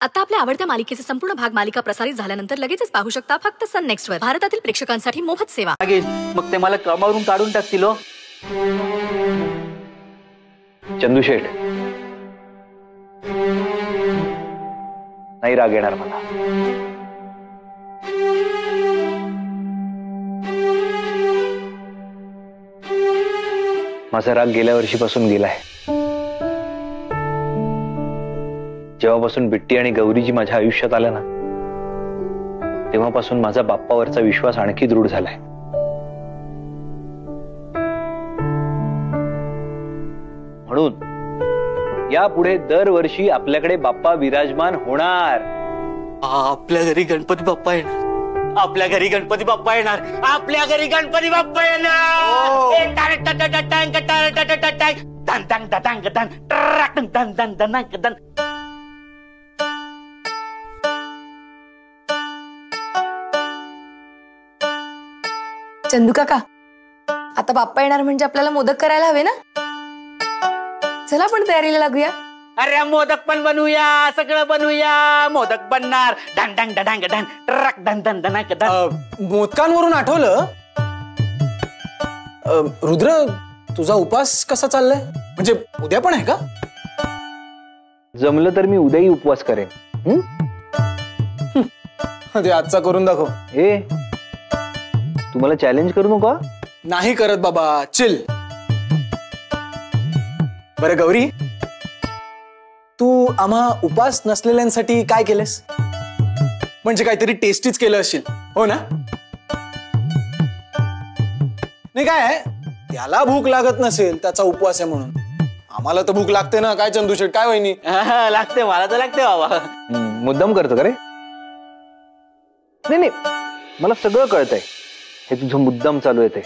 आता आपल्या आवडत्या मालिकेचे संपूर्ण भाग मालिका प्रसारित झाल्यानंतर लगेचच पाहू शकता फक्त सन नेक्स्ट वर. भारतातील प्रेक्षकांसाठी मोफत सेवा. मग ते मला कामावरून काढून टाकतील. चंदू शेठ, नाही राग येणार मला. माझा राग गेल्या वर्षीपासून गेलाय. जेव्हापासून बिट्टी आणि गौरीजी माझ्या आयुष्यात आल्या ना, तेव्हापासून माझा बाप्पावरचा विश्वास आणखी दृढ झालाय. म्हणून यापुढे दरवर्षी आपल्याकडे बाप्पा विराजमान होणार. आपल्या घरी गणपती बाप्पा येणार. आपल्या घरी गणपती बाप्पा येणार. आपल्या घरी गणपती बाप्पा येणार. चंदू काका, आता बाप्पा येणार म्हणजे आपल्याला मोदक करायला हवे ना. चला पण तयारीला लागूया. अरे मोदक पण बनवूया, सगळं बनवूया. मोदक बनणार. ढन ढन ढन ढन ट्रक ढन ढन ढन ढन. मोदकांवरून आठवलं, रुद्र तुझा उपास कसा चाललाय? म्हणजे उद्या पण आहे का? जमलं तर मी उद्याही उपवास करेन. ते आजचा करून दाखव. तुम्हाला चॅलेंज करू नका. नाही करत बाबा, चिल. बरं गौरी, तू आम्हा उपास नसलेल्यांसाठी काय केलंस? म्हणजे काहीतरी टेस्टीच केलं असेल, हो ना? नाही काय, त्याला भूक लागत नसेल, त्याचा उपवास आहे म्हणून. आम्हाला तर भूक लागते ना. काय चंदू शेठ, काय वहिनी? लागते, मला तर लागते बाबा. मुद्दाम करतो का रे? नाही, मला सगळं कळतंय. हे तुझं मुद्दाम चालू आहे ते.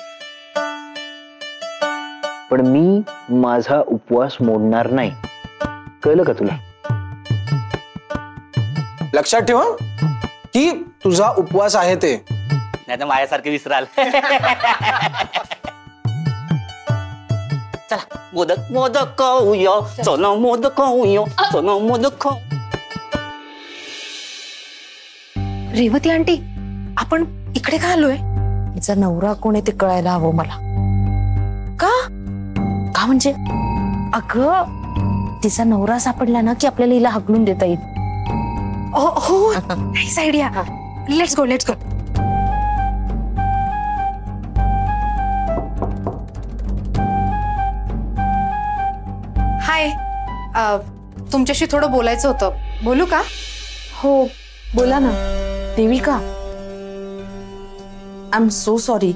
पण मी माझा उपवास मोडणार नाही. कळलं का तुला? लक्षात ठेव की तुझा उपवास आहे ते. नाही तर माझ्यासारखे विसराल. चला मोदक मोदक खाऊया. चला मोदक खाऊया. चला मोदक खाऊ. रेवती आंटी, आपण इकडे का आलोय? तिचा नवरा कोण आहे ते कळायला हवं मला. का का म्हणजे? अगं, तिचा नवरा सापडला ना की आपल्याला हिला हाकलून देता येईल. हो, nice idea. Let's go. Hi, तुमच्याशी थोडं बोलायचं होतं. बोलू का? हो बोला ना. Devika, I am so sorry.